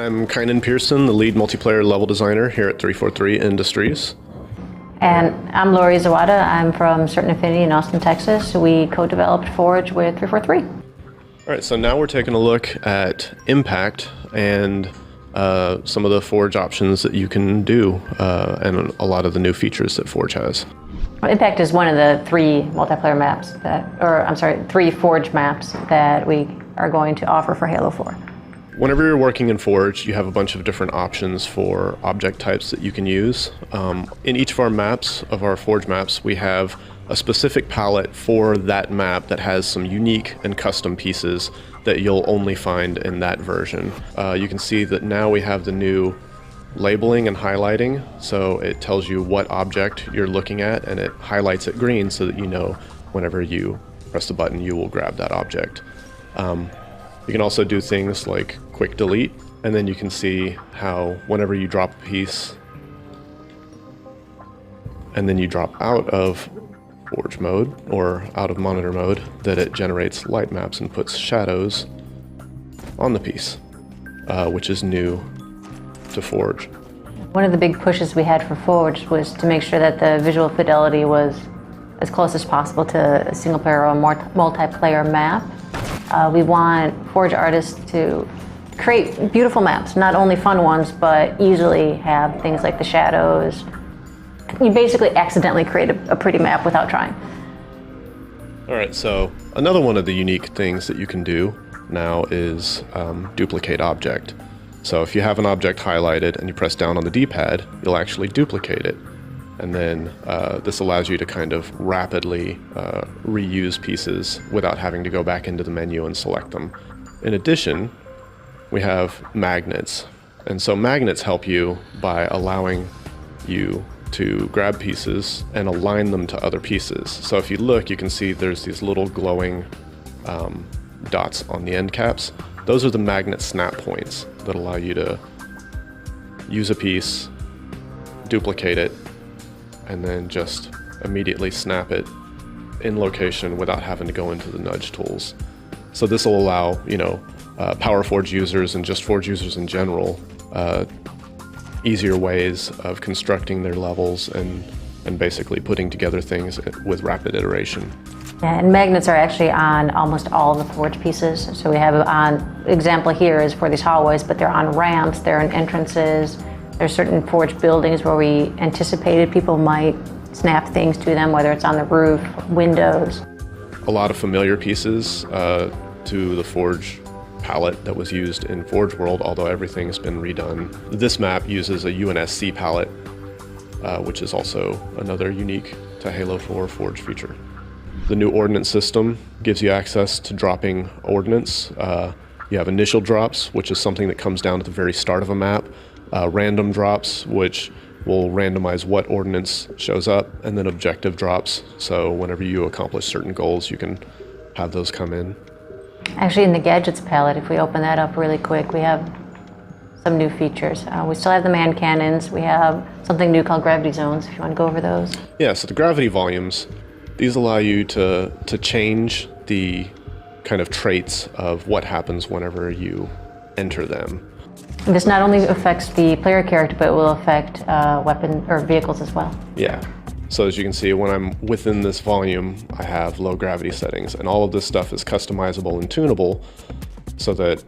I'm Kynan Pearson, the lead multiplayer level designer here at 343 Industries. And I'm Lori Zawada. I'm from Certain Affinity in Austin, Texas. We co-developed Forge with 343. All right, so now we're taking a look at Impact and some of the Forge options that you can do and a lot of the new features that Forge has. Impact is one of the three multiplayer maps three Forge maps that we are going to offer for Halo 4. Whenever you're working in Forge, you have a bunch of different options for object types that you can use. In each of our maps, of our Forge maps, we have a specific palette for that map that has some unique and custom pieces that you'll only find in that version. You can see that now we have the new labeling and highlighting, so it tells you what object you're looking at and it highlights it green so that you know whenever you press the button you will grab that object. You can also do things like quick delete, and then you can see how whenever you drop a piece and then you drop out of Forge mode or out of monitor mode, that it generates light maps and puts shadows on the piece, which is new to Forge. One of the big pushes we had for Forge was to make sure that the visual fidelity was as close as possible to a single player or multiplayer map. We want Forge artists to create beautiful maps, not only fun ones, but easily have things like the shadows. You basically accidentally create a pretty map without trying. All right, so another one of the unique things that you can do now is duplicate object. So if you have an object highlighted and you press down on the D-pad, you'll actually duplicate it. And then this allows you to kind of rapidly reuse pieces without having to go back into the menu and select them. In addition, we have magnets. And so magnets help you by allowing you to grab pieces and align them to other pieces. So if you look, you can see there's these little glowing dots on the end caps. Those are the magnet snap points that allow you to use a piece, duplicate it, and then just immediately snap it in location without having to go into the nudge tools. So this will allow, Power Forge users and just Forge users in general, easier ways of constructing their levels and basically putting together things with rapid iteration. Yeah, and magnets are actually on almost all of the Forge pieces. So we have example here is for these hallways, but they're on ramps, they're in entrances. There's certain Forge buildings where we anticipated people might snap things to them, whether it's on the roof, windows. A lot of familiar pieces to the Forge palette that was used in Forgeworld, although everything's been redone. This map uses a UNSC palette, which is also another unique to Halo 4 Forge feature. The new ordnance system gives you access to dropping ordnance. You have initial drops, which is something that comes down at the very start of a map. Random drops, which will randomize what ordnance shows up, and then objective drops. So whenever you accomplish certain goals, you can have those come in. Actually, in the gadgets palette, if we open that up really quick, we have some new features. We still have the man cannons. We have something new called gravity zones, if you want to go over those. Yeah, so the gravity volumes, these allow you to change the kind of traits of what happens whenever you enter them. This not only affects the player character, but it will affect weapon or vehicles as well. Yeah. So as you can see, when I'm within this volume, I have low gravity settings, and all of this stuff is customizable and tunable so that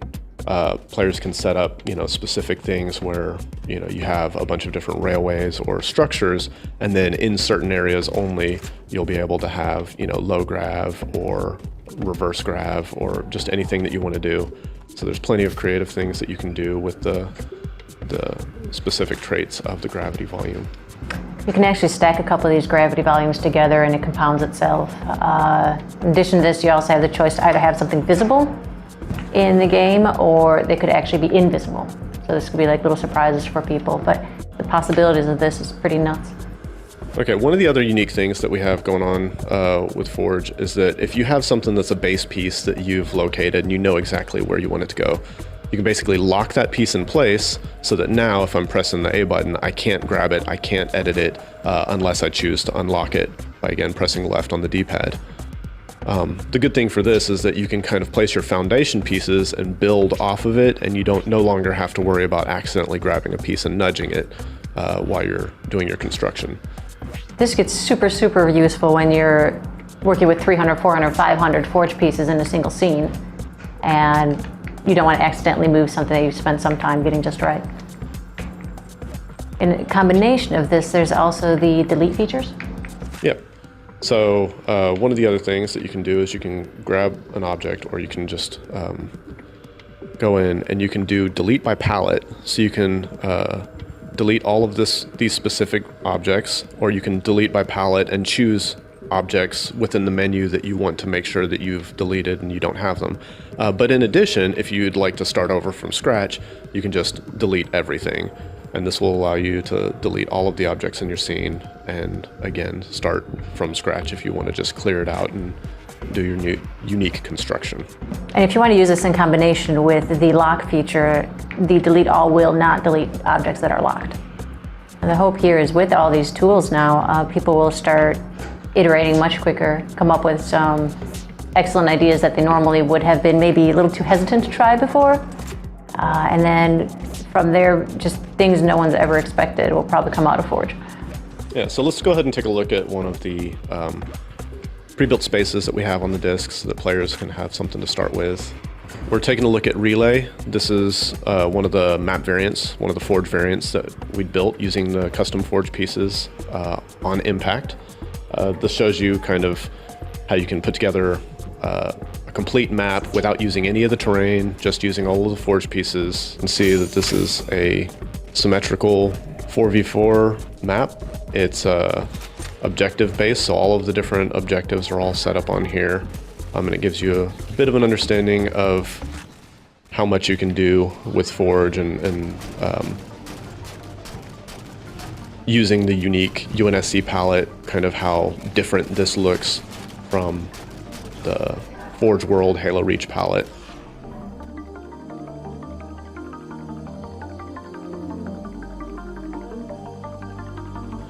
players can set up, specific things where, you have a bunch of different railways or structures, and then in certain areas only, you'll be able to have, low grav or reverse grav or just anything that you want to do. So there's plenty of creative things that you can do with the specific traits of the gravity volume. You can actually stack a couple of these gravity volumes together and it compounds itself. In addition to this, you also have the choice to either have something visible in the game or they could actually be invisible. So this could be like little surprises for people, but the possibilities of this is pretty nuts. Okay, one of the other unique things that we have going on with Forge is that if you have something that's a base piece that you've located and you know exactly where you want it to go, you can basically lock that piece in place so that now if I'm pressing the A button, I can't grab it, I can't edit it unless I choose to unlock it by, again, pressing left on the D-pad. The good thing for this is that you can kind of place your foundation pieces and build off of it, and you no longer have to worry about accidentally grabbing a piece and nudging it while you're doing your construction. This gets super, super useful when you're working with 300, 400, 500 forge pieces in a single scene, and you don't want to accidentally move something that you spent some time getting just right. In combination of this, there's also the delete features. Yep. So one of the other things that you can do is you can grab an object, or you can just go in and you can do delete by palette. So you can delete all of these specific objects, or you can delete by palette and choose objects within the menu that you want to make sure that you've deleted and you don't have them. But in addition, if you'd like to start over from scratch, you can just delete everything. And this will allow you to delete all of the objects in your scene and, again, start from scratch if you want to just clear it out and do your new unique construction. And if you want to use this in combination with the lock feature, the delete all will not delete objects that are locked. And the hope here is with all these tools now, people will start iterating much quicker, come up with some excellent ideas that they normally would have been maybe a little too hesitant to try before. And then from there, just things no one's ever expected will probably come out of Forge. Yeah, so let's go ahead and take a look at one of the pre-built spaces that we have on the disc so that players can have something to start with. We're taking a look at Relay. This is one of the map variants, one of the Forge variants that we built using the custom Forge pieces on Impact. This shows you kind of how you can put together a complete map without using any of the terrain, just using all of the Forge pieces, and see that this is a symmetrical 4v4 map. It's objective based, so all of the different objectives are all set up on here. And it gives you a bit of an understanding of how much you can do with Forge and using the unique UNSC palette, kind of how different this looks from the Forgeworld Halo Reach palette.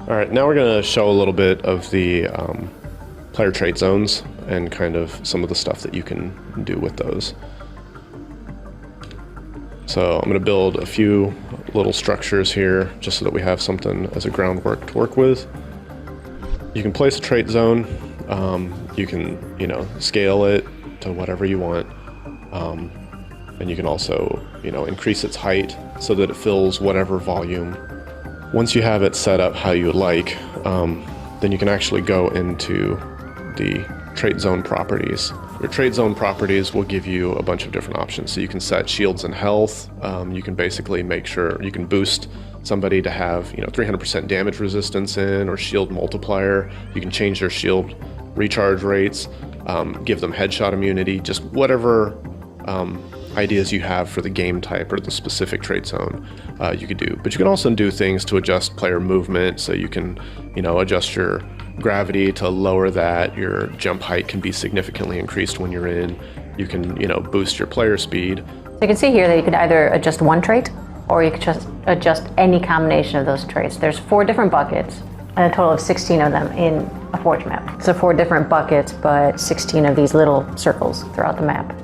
All right, now we're going to show a little bit of the player trait zones and kind of some of the stuff that you can do with those. So I'm going to build a few little structures here just so that we have something as a groundwork to work with. You can place a trait zone. You can, scale it to whatever you want. And you can also, increase its height so that it fills whatever volume. Once you have it set up how you would like, then you can actually go into the trait zone properties. Your trait zone properties will give you a bunch of different options. So you can set shields and health. You can basically make sure you can boost somebody to have 300% damage resistance in, or shield multiplier. You can change their shield recharge rates, give them headshot immunity, just whatever ideas you have for the game type or the specific trait zone you could do. But you can also do things to adjust player movement, so you can adjust your gravity to lower that. Your jump height can be significantly increased when you're in. You can boost your player speed. So you can see here that you could either adjust one trait, or you could just adjust any combination of those traits. There's 4 different buckets, and a total of 16 of them in a Forge map. So 4 different buckets, but 16 of these little circles throughout the map.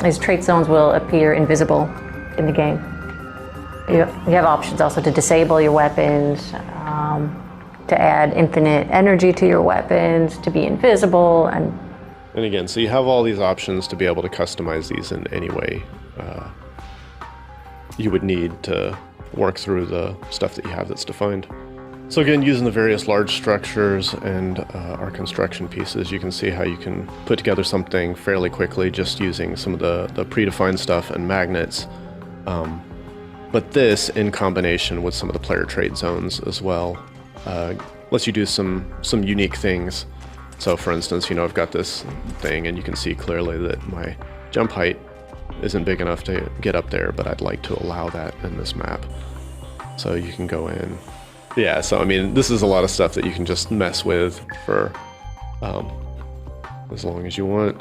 These trait zones will appear invisible in the game. You have options also to disable your weapons, to add infinite energy to your weapons, to be invisible, and again, so you have all these options to be able to customize these in any way you would need to work through the stuff that you have that's defined. So again, using the various large structures and our construction pieces, you can see how you can put together something fairly quickly just using some of the predefined stuff and magnets. But this, in combination with some of the player trait zones as well, lets you do some unique things. So for instance, I've got this thing and you can see clearly that my jump height isn't big enough to get up there, but I'd like to allow that in this map. So you can go in. Yeah, so this is a lot of stuff that you can just mess with for as long as you want.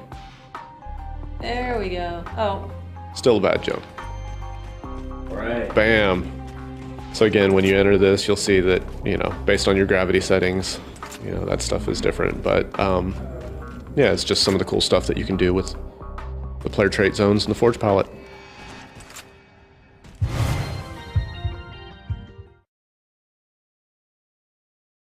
There we go. Oh. Still a bad jump. Right. Bam. So again, when you enter this, you'll see that, based on your gravity settings, that stuff is different. But yeah, it's just some of the cool stuff that you can do with the player trait zones and the Forge palette.